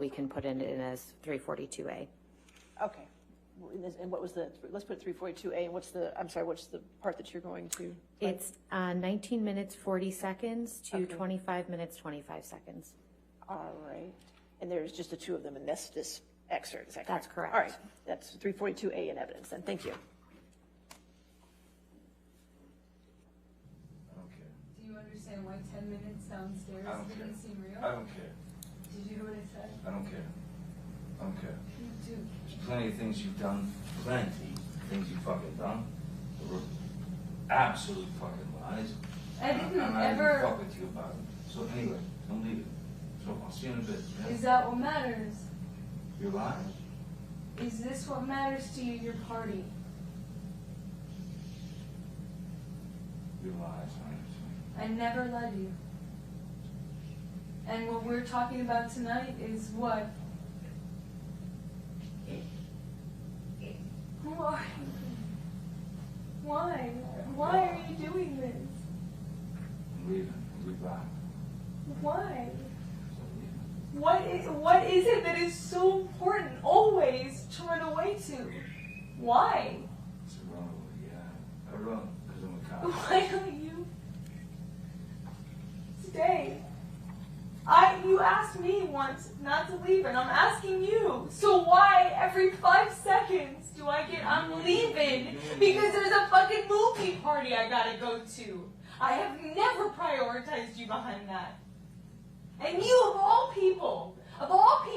we can put it in as 342A. Okay. And what was the, let's put 342A, and what's the part that you're going to? It's 19 minutes, 40 seconds to Okay. 25 minutes, 25 seconds. All right. And there's just the two of them in this excerpt, is that correct? That's correct. All right. That's 342A in evidence, then. Thank you. I don't care. Do you understand why 10 minutes downstairs didn't seem real? I don't care. Did you hear what I said? I don't care. I don't care. You do. There's plenty of things you've done, plenty of things you've fucking done that were absolute fucking lies. I didn't and I ever. didn't fuck with you about it. So anyway, don't leave it. So I'll see you in a bit. Yeah? Is that what matters? Your lies? Is this what matters to you, your party? Your lies, I understand. I never led you. And what we're talking about tonight is what? Why? Why? Why are you doing this? I'm leaving. I'll be back. Why? So I'm leaving. What is it that is so important always to run away to? Why? It's a runaway, yeah. I run because I'm a cop. Why don't you stay? You asked me once not to leave, and I'm asking you. So why every 5 seconds do I get, I'm leaving because there's a fucking movie party I gotta go to? I have never prioritized you behind that. And you, of all people,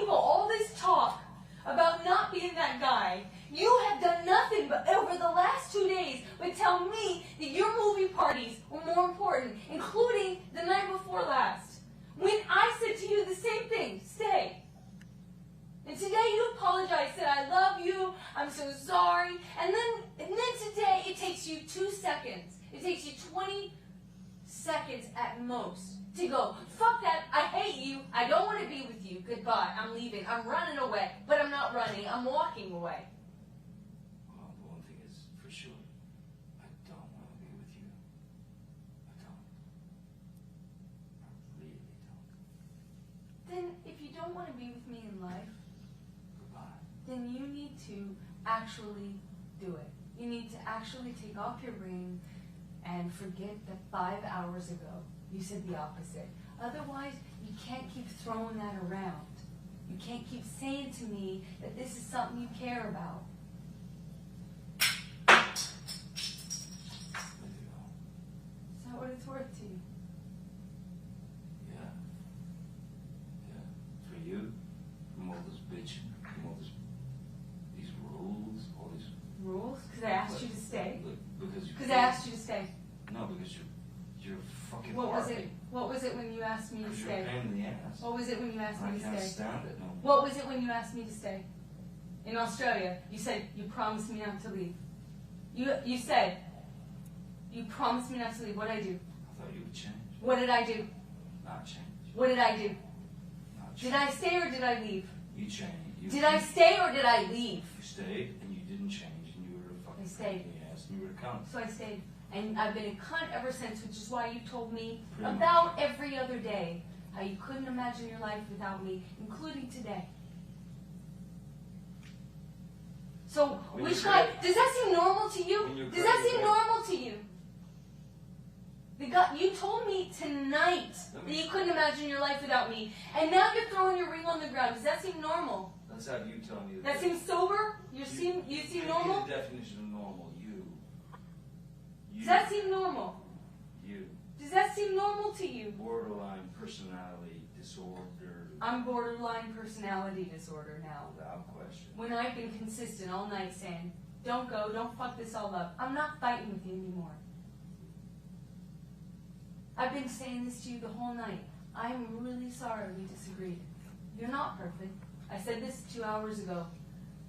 all this talk about not being that guy, you have done nothing but over the last 2 days but tell me that your movie parties were more important, including the night before last. When I said to you the same thing, stay. And today you apologized, said, I love you, I'm so sorry. And then today it takes you 2 seconds. It takes you 20 seconds at most to go, fuck that, I hate you, I don't want to be with you, goodbye, I'm leaving, I'm running away. But I'm not running, I'm walking away. Well, the one thing is for sure, I don't want to be with you. I don't. I really don't. Then if you don't want to be with me in life, Goodbye. then you need to actually do it. You need to actually take off your ring and forget that 5 hours ago you said the opposite. Otherwise, you can't keep throwing that around. You can't keep saying to me that this is something you care about. Let it go. Is that what it's worth to you? Yeah. Yeah. For you, from all this bitching, from all these rules, all these. Rules? Because I asked you to stay? Because Because I asked you to stay. No, because you're fucking. What was it? heartbeat. What was it when you asked me to Because you're a stay? pain in the ass. What was it when you asked me I to can't stay? stand it. No. What was it when you asked me to stay? In Australia, you said you promised me not to leave. You said you promised me not to leave. What did I do? I thought you would change. What did I do? Not change. What did I do? Not change. Did I stay or did I leave? You changed. Did I stay or did I leave? You stayed and you didn't change and you were a fucking I stayed. pain in the ass and you were a cunt. So I stayed. And I've been a cunt ever since, which is why you told me Pretty about every other day how you couldn't imagine your life without me, including today. So, When which you guy, said- does that seem normal to you? When you're Does that crazy, seem right? normal to you? The guy, you told me tonight that you couldn't imagine your life without me, and now you're throwing your ring on the ground. Does that seem normal? Let's have you tell me That seems sober? You seem Give me normal? the definition of normal. You. Does that seem normal? You. Does that seem normal to you? Borderline personality disorder. I'm borderline personality disorder now. Without question. When I've been consistent all night saying, don't go, don't fuck this all up. I'm not fighting with you anymore. I've been saying this to you the whole night. I'm really sorry we disagreed. You're not perfect. I said this 2 hours ago.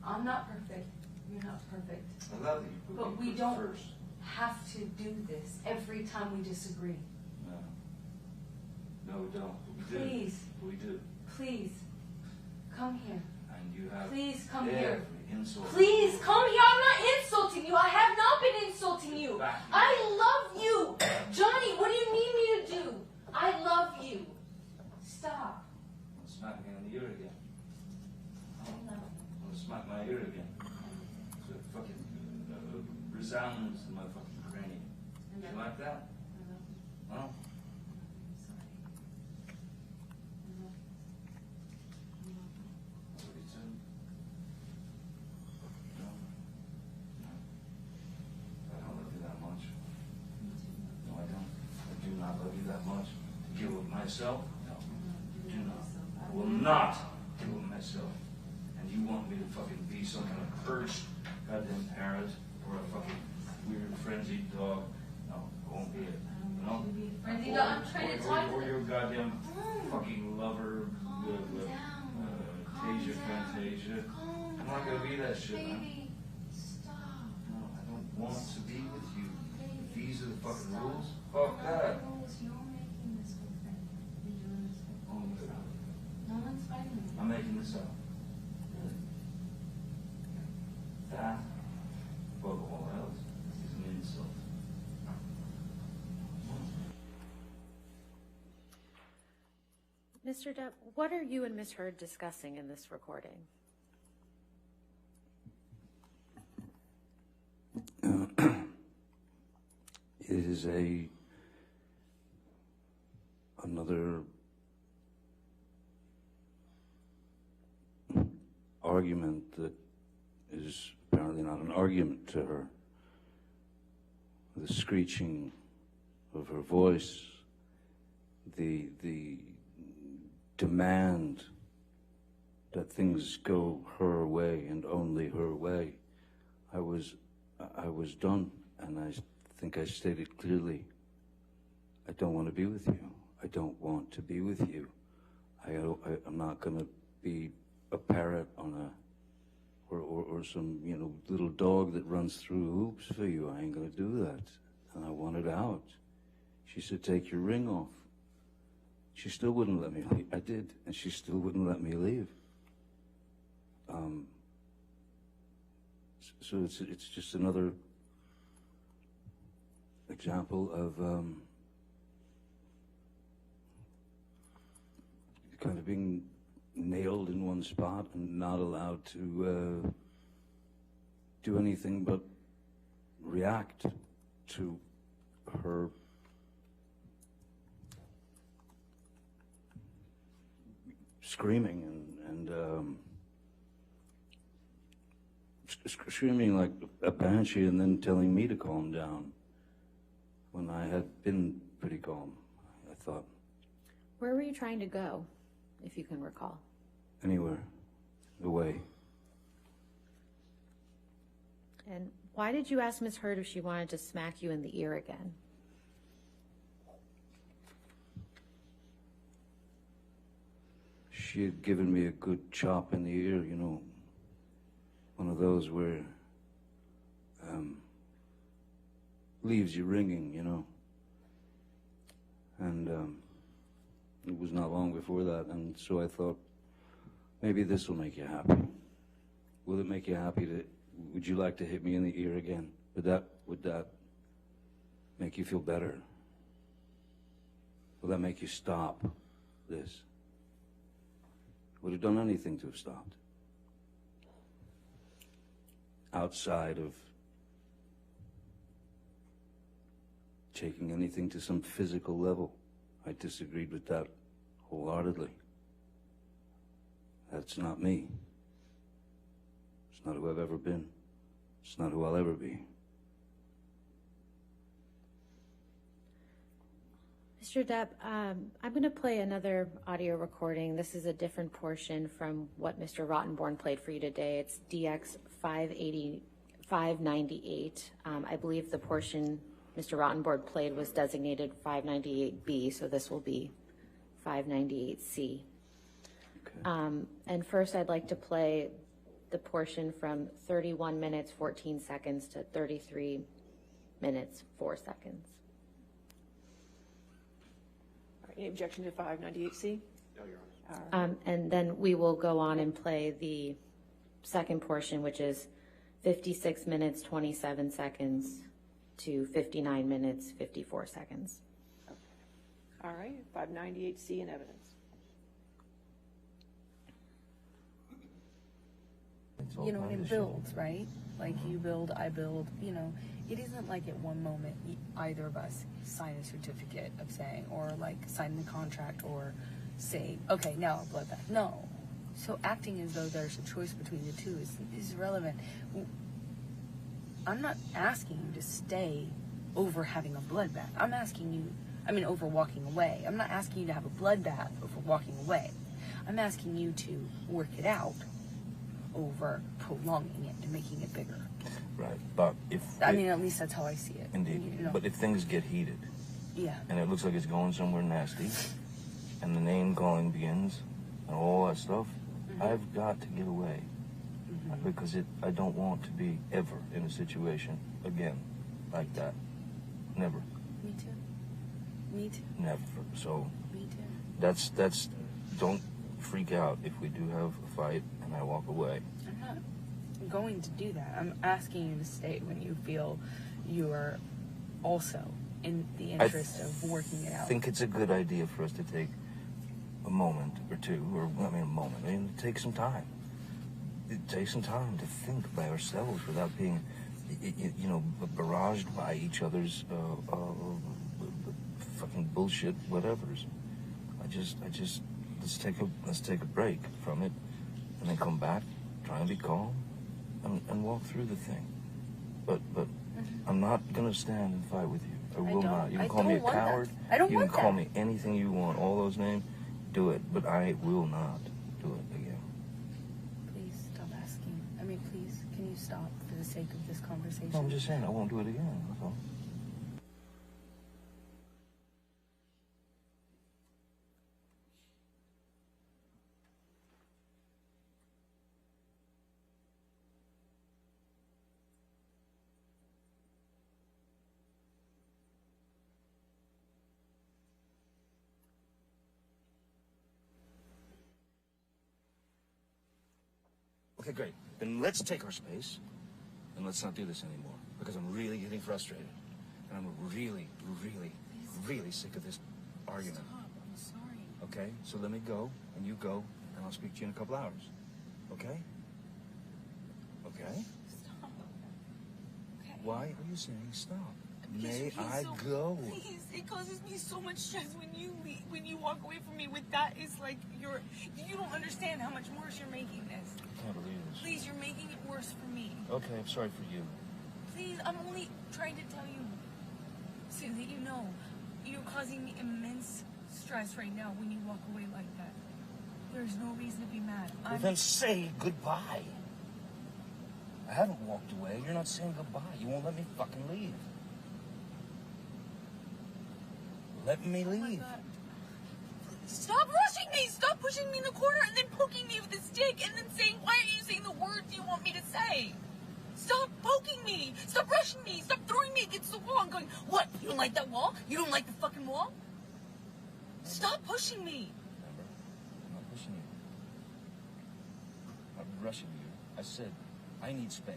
I'm not perfect. You're not perfect. I love that you put But me we don't first. have to do this every time we disagree. No. No, we don't. But we do. Please, We do. please, come here. And you have Please come every here. insult. Please come here. I'm not insulting you. I have not been insulting you. Back. I love you. Johnny, what do you need me to do? I love you. Stop. Smack me on the ear again. my ear again. So it fucking resounds in my fucking cranium. You like that? Well, that's what he said. No. No. I don't love you that much. No, I don't. I do not love you that much. To give of myself? No. Do not. I will not give of myself. And you want me to fucking be some kind of cursed goddamn parrot or a fucking weird frenzied dog? No, I won't be it. No? Frenzied dog, I'm trying to talk to Or them. your goddamn fucking lover, Tasia, Fantasia. I'm not gonna be that shit, man. Baby, stop. No, I don't want to be with you. If these are the fucking rules, No, fuck that. rules. You're making this whole thing. You're doing this whole Oh, thing. God. No one's fighting you. I'm making this up. That, above all else, is an insult. Mr. Depp, what are you and Ms. Heard discussing in this recording? It is another argument that is apparently not an argument to her. The screeching of her voice, the demand that things go her way and only her way. I was done, and I think I stated clearly, I don't want to be with you. I don't want to be with you. I'm not going to be a parrot on a, or some, little dog that runs through hoops for you. I ain't going to do that. And I wanted out. She said, take your ring off. She still wouldn't let me leave. I did, and she still wouldn't let me leave. So it's just another example of kind of being nailed in one spot and not allowed to do anything but react to her screaming and screaming like a banshee and then telling me to calm down when I had been pretty calm, I thought. Where were you trying to go, if you can recall? Anywhere, away. And why did you ask Ms. Heard if she wanted to smack you in the ear again? She had given me a good chop in the ear, one of those where leaves you ringing, and it was not long before that, and so I thought, maybe this will make you happy. Will it make you happy would you like to hit me in the ear again? Would that make you feel better? Will that make you stop this? Would have done anything to have stopped. Outside of taking anything to some physical level, I disagreed with that wholeheartedly. That's not me. It's not who I've ever been. It's not who I'll ever be. Mr. Depp, I'm going to play another audio recording. This is a different portion from what Mr. Rottenborn played for you today. It's DX 598. I believe the portion Mr. Rottenborn played was designated 598B, so this will be 598C. Okay. And first I'd like to play the portion from 31 minutes, 14 seconds to 33 minutes, 4 seconds. All right, any objection to 598C? No, Your Honor. All right. And then we will go on and play the second portion, which is 56 minutes, 27 seconds to 59 minutes, 54 seconds. All right, 598C in evidence. It's all You know, part and of it the show. builds, right? Like you build, I build, you know. It isn't like at one moment either of us sign a certificate of saying, or like sign the contract or say, okay, now a bloodbath. No. So acting as though there's a choice between the two is irrelevant. I'm not asking you to stay over having a bloodbath. I'm asking you, over walking away. I'm not asking you to have a bloodbath over walking away. I'm asking you to work it out over prolonging it and making it bigger. Right, but if... At least that's how I see it. Indeed. You know? But if things get heated, Yeah. and it looks like it's going somewhere nasty, and the name calling begins, and all that stuff, I've got to get away. Because I don't want to be ever in a situation again like that. Never. Me too. Me too. Never. So Me too. that's don't freak out if we do have a fight and I walk away. I'm not going to do that. I'm asking you to stay when you feel you are also in the interest of working it I out. think it's a good idea for us to take a moment or two, take some time. Take some time to think by ourselves without being, barraged by each other's fucking bullshit whatevers. Let's take a break from it, and then come back, try and be calm, and walk through the thing. But I'm not gonna stand and fight with you. I will not. You can call me a coward. I don't You want can call that. me anything you want. All those names, do it. But I will not do it again. Please stop asking. Please, can you stop for the sake of this conversation? No, I'm just saying I won't do it again. That's all. Okay, great. Then let's take our space, and let's not do this anymore. Because I'm really getting frustrated. And I'm really, really, really sick of this argument. Stop. I'm sorry. Okay? So let me go, and you go, and I'll speak to you in a couple hours. Okay? Okay? Stop. Okay. Why are you saying stop? Because May you're I so- go? Please, it causes me so much stress when you leave, when you walk away from me with that. It's like you don't understand how much worse you're making this. I can't believe this. Please, you're making it worse for me. Okay, I'm sorry for you. Please, I'm only trying to tell you so that you know you're causing me immense stress right now when you walk away like that. There's no reason to be mad. Well, then say goodbye. I haven't walked away. You're not saying goodbye. You won't let me fucking leave. Let me Oh my leave. God. Stop rushing me! Stop pushing me in the corner and then poking me with a stick and then saying, why aren't you saying the words you want me to say? Stop poking me! Stop rushing me! Stop throwing me against the wall and going, what? You don't like that wall? You don't like the fucking wall? Stop pushing me! Remember? I'm not pushing you. I'm not rushing you. I said, I need space.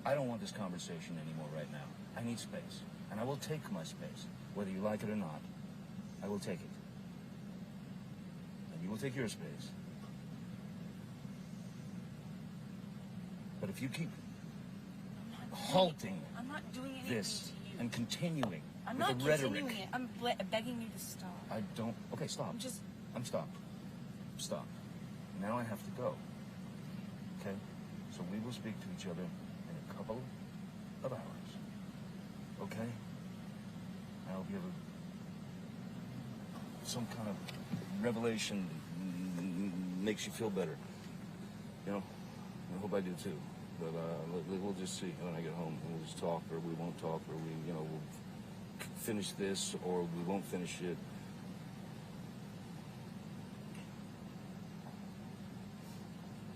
I don't want this conversation anymore right now. I need space. And I will take my space. Whether you like it or not, I will take it. And you will take your space. But if you keep halting I'm not doing anything this to you. and continuing I'm with not the rhetoric, continuing it. I'm begging you to stop. I don't... Okay, stop. I'm stopped. Stop. Now I have to go. Okay? So we will speak to each other in a couple of hours. Okay? I hope you have some kind of revelation that makes you feel better. You know? I hope I do too. But we'll just see when I get home. We'll just talk, or we won't talk, or we'll finish this, or we won't finish it.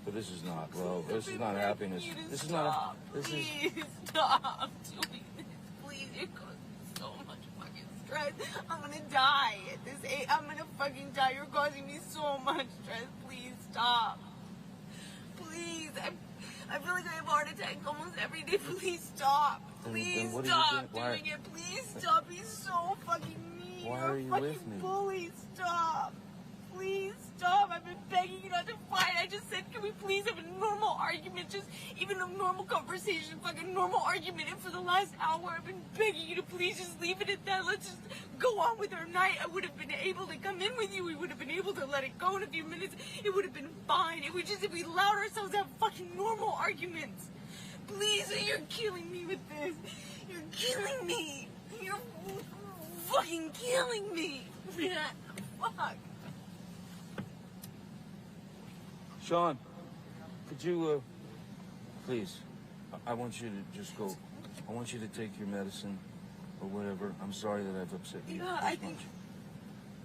But this is not love. This is not happiness. This is not. This is. Please stop doing this. Please, it causes so much fucking stress. I'm gonna die at this age. I'm gonna fucking die. You're causing me so much stress. Please stop. Please, I feel like I have a heart attack almost every day. Please stop. Please what are you stop doing? Why- doing it. Please stop. He's so fucking mean. Why You're are a you fucking with me? bully. Stop. Please. stop. I've been begging you not to fight. I just said, can we please have a normal argument? Just even a normal conversation, fucking normal argument. And for the last hour, I've been begging you to please just leave it at that. Let's just go on with our night. I would have been able to come in with you. We would have been able to let it go in a few minutes. It would have been fine. It would just, if we allowed ourselves to have fucking normal arguments. Please, you're killing me with this. You're killing me. You're fucking killing me. Fuck. Sean, could you, please, I want you to just go. I want you to take your medicine or whatever. I'm sorry that I've upset you. Yeah, I think.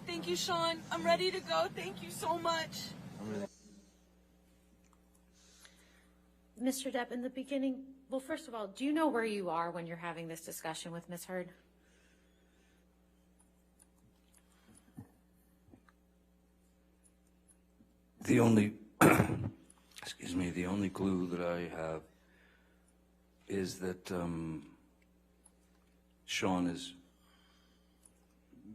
Thank you, Sean. I'm ready to go. Thank you so much. I'm really. Mr. Depp, in the beginning, well, first of all, do you know where you are when you're having this discussion with Ms. Heard? The only, excuse me, the only clue that I have is that Sean is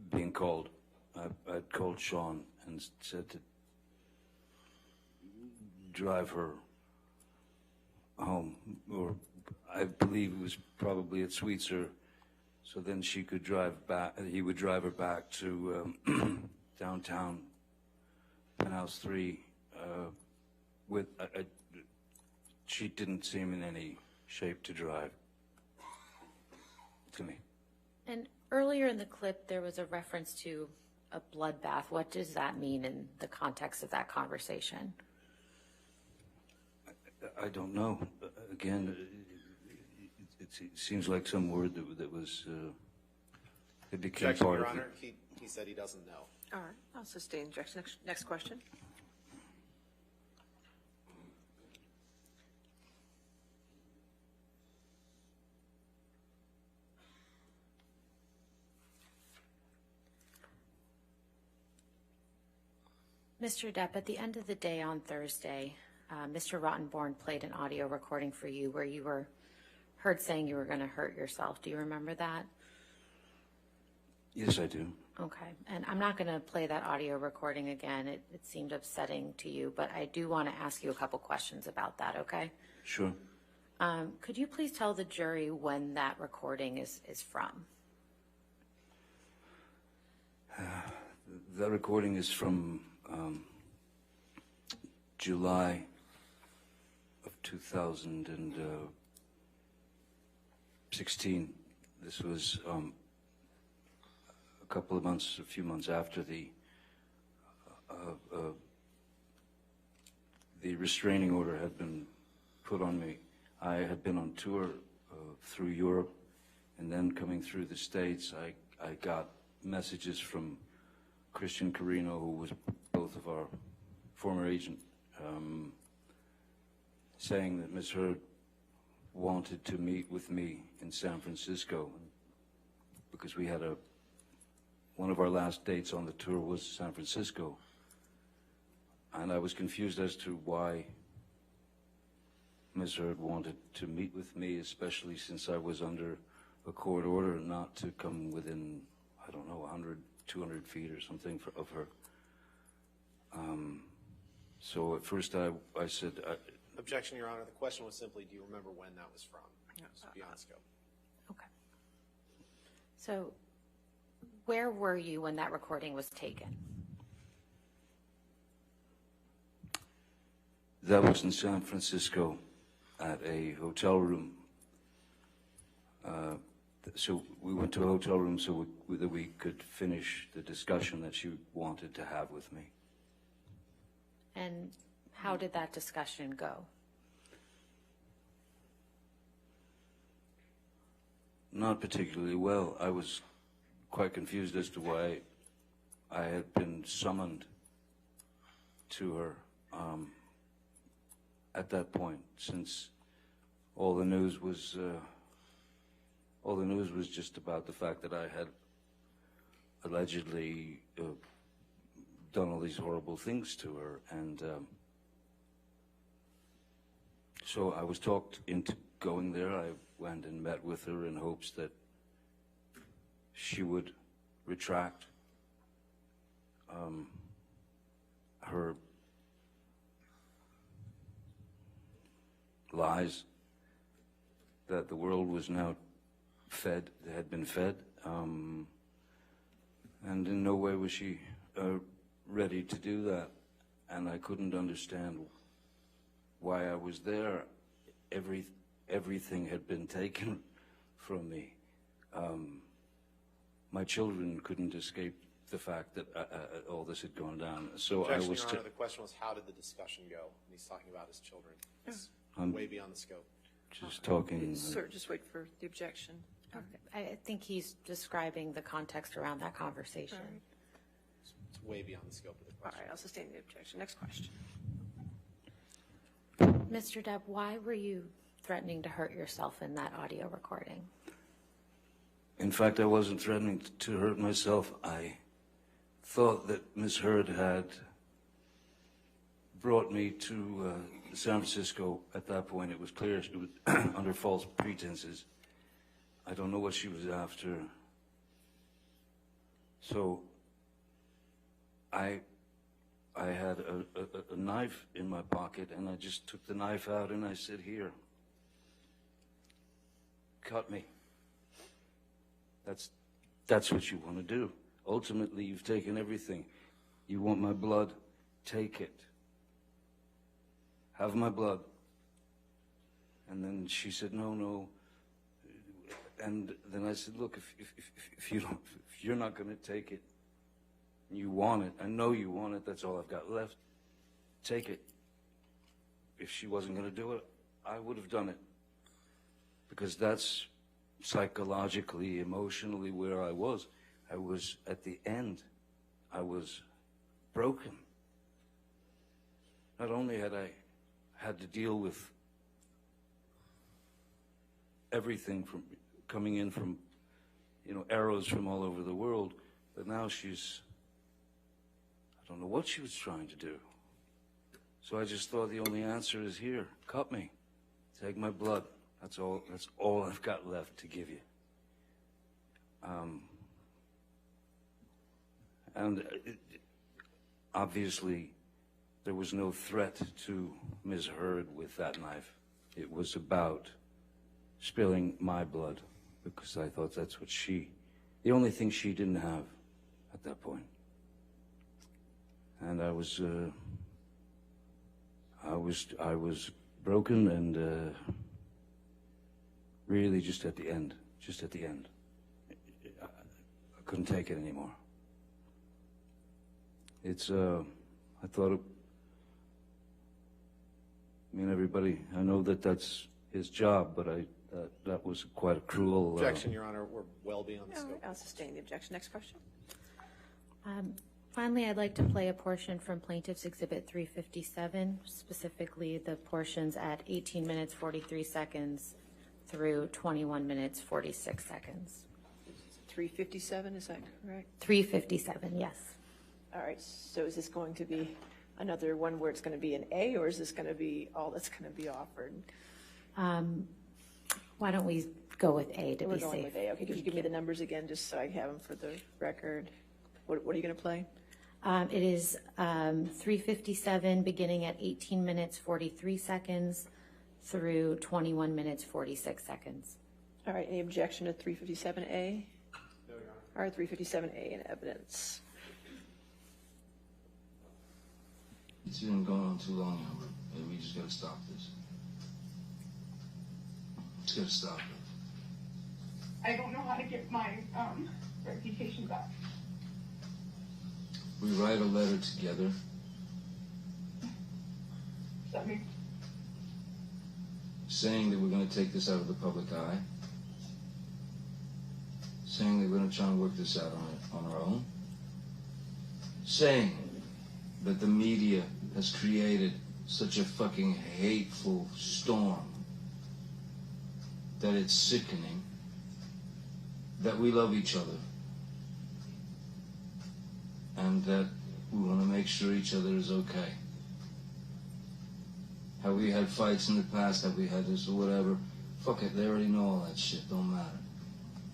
being called. I'd called Sean and said to drive her home, or I believe it was probably at Sweetser, so then she could drive back, he would drive her back to downtown Penthouse 3 with, she didn't seem in any shape to drive to me. And earlier in the clip, there was a reference to a bloodbath. What does that mean in the context of that conversation? I don't know. Again, it seems like some word that was, it became Objection, part Your of Honor. He said he doesn't know. All right, I'll sustain objection. Next question. Mr. Depp, at the end of the day on Thursday, Mr. Rottenborn played an audio recording for you where you were heard saying you were going to hurt yourself. Do you remember that? Yes, I do. Okay. And I'm not going to play that audio recording again. It seemed upsetting to you, but I do want to ask you a couple questions about that, okay? Sure. Could you please tell the jury when that recording is from? That recording is from July of 2016. This was a few months after the restraining order had been put on me. I had been on tour through Europe, and then coming through the States, I got messages from Christian Carino, who was both of our former agent, saying that Ms. Heard wanted to meet with me in San Francisco because we had one of our last dates on the tour was San Francisco. And I was confused as to why Ms. Heard wanted to meet with me, especially since I was under a court order not to come within, I don't know, 100, 200 feet or something of her. So at first I said... Objection, Your Honor. The question was simply, do you remember when that was from? So beyond scope. Okay. So where were you when that recording was taken? That was in San Francisco at a hotel room. So we went to a hotel room so that we could finish the discussion that she wanted to have with me. And how did that discussion go? Not particularly well. I was quite confused as to why I had been summoned to her at that point, since all the news was just about the fact that I had allegedly done all these horrible things to her, and so I was talked into going there. I went and met with her in hopes that she would retract. her lies that the world was now fed, had been fed, and in no way was she ready to do that. And I couldn't understand why I was there. Everything had been taken from me. My children couldn't escape the fact that all this had gone down. So Objection, I was. Your Honor. The question was, how did the discussion go? And he's talking about his children. It's I'm way beyond the scope. just talking. Sir, just wait for the objection. I think he's describing the context around that conversation. All right. It's way beyond the scope of the All question. right, I'll sustain the objection. Next question. Mr. Depp, why were you threatening to hurt yourself in that audio recording? In fact, I wasn't threatening to hurt myself. I thought that Ms. Heard had brought me to San Francisco. At that point, it was clear it was under false pretenses. I don't know what she was after. So I had a knife in my pocket, and I just took the knife out and I said, "Here, cut me." That's what you want to do. Ultimately, you've taken everything. You want my blood? Take it. Have my blood. And then she said, no. And then I said, look, if you're not going to take it, you want it, I know you want it, that's all I've got left, take it. If she wasn't going to do it, I would have done it. Because that's psychologically, emotionally where I was. I was at the end. I was broken. Not only had I had to deal with everything from coming in from, arrows from all over the world, but now I don't know what she was trying to do. So I just thought the only answer is here, cut me, take my blood. That's all I've got left to give you. Obviously, there was no threat to Ms. Heard with that knife. It was about spilling my blood, because I thought that's what the only thing she didn't have at that point. And I was broken and really just at the end. I couldn't take it anymore. I thought everybody, I know that that's his job, but that was quite a cruel. Objection, Your Honor. We're well beyond the All scope. right, I'll sustain the objection. Next question. Finally, I'd like to play a portion from Plaintiff's Exhibit 357, specifically the portions at 18 minutes 43 seconds through 21 minutes 46 seconds. 357, is that correct? 357, yes. All right, so is this going to be another one where it's going to be an A, or is this going to be all that's going to be offered? Why don't we go with A to We're be going safe? with A. Okay, could you give me the numbers again, just so I have them for the record? What are you going to play? It is 357, beginning at 18 minutes 43 seconds through 21 minutes 46 seconds. All right, any objection to 357A? No, Your Honor. All right, 357A in evidence. It's been going on too long, Albert. And we just gotta stop this. Just gotta stop it. I don't know how to get my reputation back. We write a letter together. That means Saying that we're gonna take this out of the public eye. Saying that we're gonna try and work this out on our own. Saying that the media has created such a fucking hateful storm that it's sickening, that we love each other, and that we want to make sure each other is okay. Have we had fights in the past? Have we had this or whatever? Fuck it, they already know all that shit, don't matter.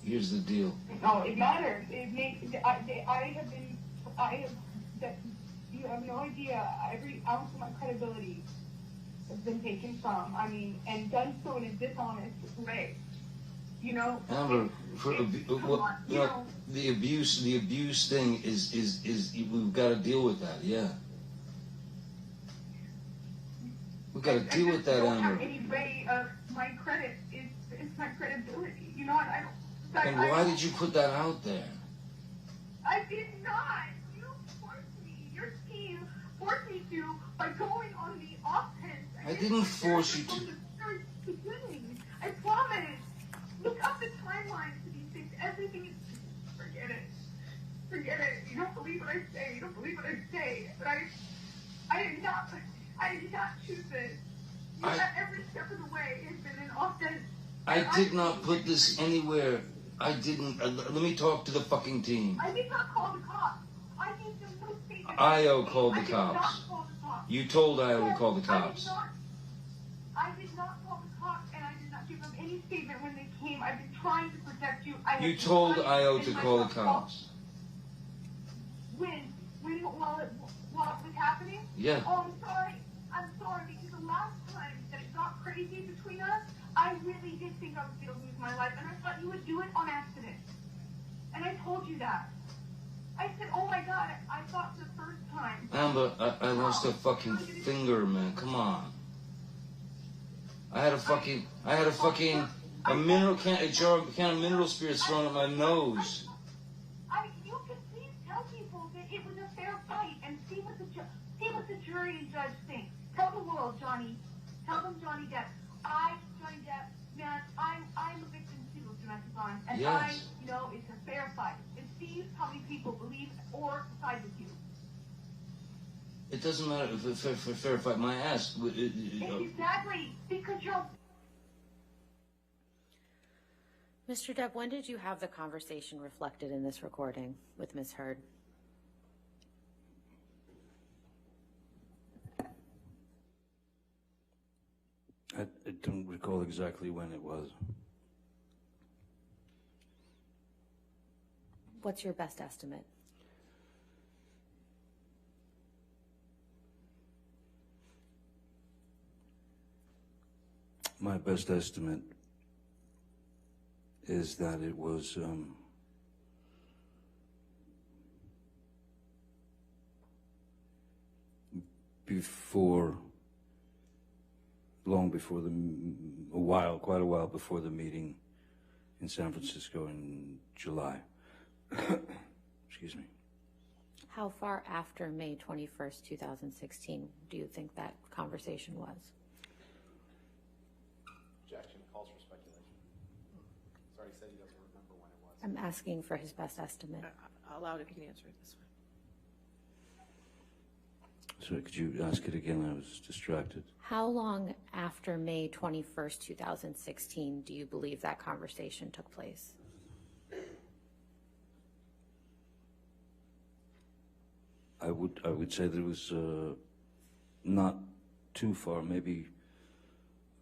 Here's the deal. no, it matters. It makes I have that You have no idea. Every ounce of my credibility has been taken from. I mean, and done so in a dishonest way. You know. Amber, come on, you know. the abuse thing is we've got to deal with that. Yeah, we've got to deal with that, I don't have Amber. any way of my credit is my credibility. You know what? I don't. And why did you put that out there? I did not. You forced me. Your team forced me to by going on the offense. I didn't force you to. From the very beginning. I promise. Look up the timelines to these things. Everything is. Forget it. Forget it. You don't believe what I say. You don't believe what I say. But I did not choose this. You got every step of the way. It's been an offense. I did not put this anywhere. I didn't. Let me talk to the fucking team. I did not call the cops. I gave them no statement. IO called the I did not cops. call the cops. You told IO to call the cops. I did not call the cops, and I did not give them any statement when they came. I've been trying to protect you. You told IO to call the cops. When while it was happening? Yeah. Oh, I'm sorry, because the last time that it got crazy between us, I really did think I was going to lose my life, and I thought you would do it on accident. And I told you that. I said, oh my God, I thought the first time. Amber, I lost a fucking finger, man. Come on. I had a fucking mineral can of mineral spirits thrown at my nose. You can please tell people that it was a fair fight and see what the jury and judge think. Tell the world, Johnny. Tell them, Johnny Depp. Johnny Depp, man, I'm a victim too of domestic violence, and Yes. I know it's a fair fight. And see how many people believe or side with you. It doesn't matter if it's fair fight my ass. Exactly, because you're. Mr. Depp, when did you have the conversation reflected in this recording with Ms. Heard? I don't recall exactly when it was. What's your best estimate? My best estimate is that it was quite a while before the meeting in San Francisco in July. Excuse me. How far after May 21st, 2016 do you think that conversation was? Objection, calls for speculation. Sorry, he said he doesn't remember when it was. I'm asking for his best estimate. I'll allow it if you can answer it this way. Sorry, could you ask it again? I was distracted. How long after May 21st, 2016 do you believe that conversation took place? I would say that it was not too far, maybe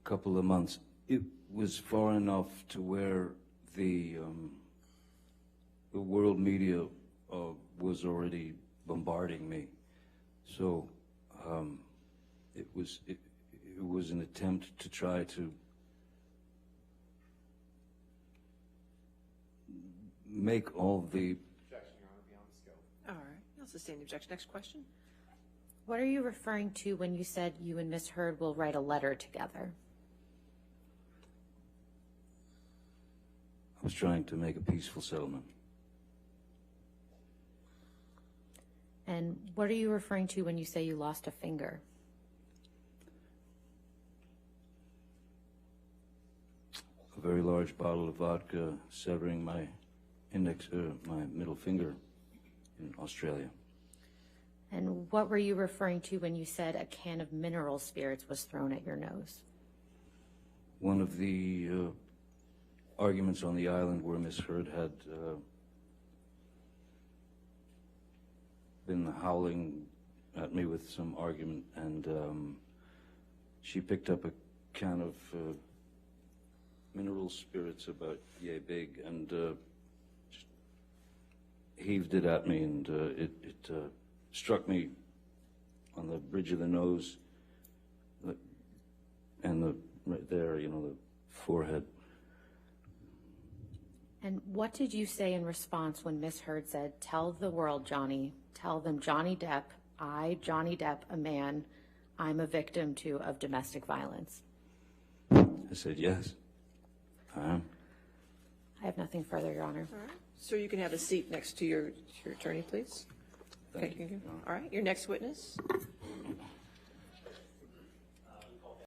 a couple of months. It was far enough to where the world media was already bombarding me. So it was an attempt to try to make all the. Objection, Your Honor, beyond the scope. All right, I'll sustain the objection. Next question. What are you referring to when you said you and Ms. Heard will write a letter together? I was trying to make a peaceful settlement. And what are you referring to when you say you lost a finger? A very large bottle of vodka severing my my middle finger in Australia. And what were you referring to when you said a can of mineral spirits was thrown at your nose? One of the arguments on the island where Miss Heard had been howling at me with some argument, and she picked up a can of mineral spirits about yay big and just heaved it at me, and it struck me on the bridge of the nose, and right there, the forehead. And what did you say in response when Miss Heard said, "Tell the world, Johnny, tell them Johnny Depp, Johnny Depp, a man, I'm a victim too of domestic violence"? I said, yes, I am. I have nothing further, Your Honor. All right. Sir, you can have a seat next to your attorney, please. Thank you. All right, your next witness.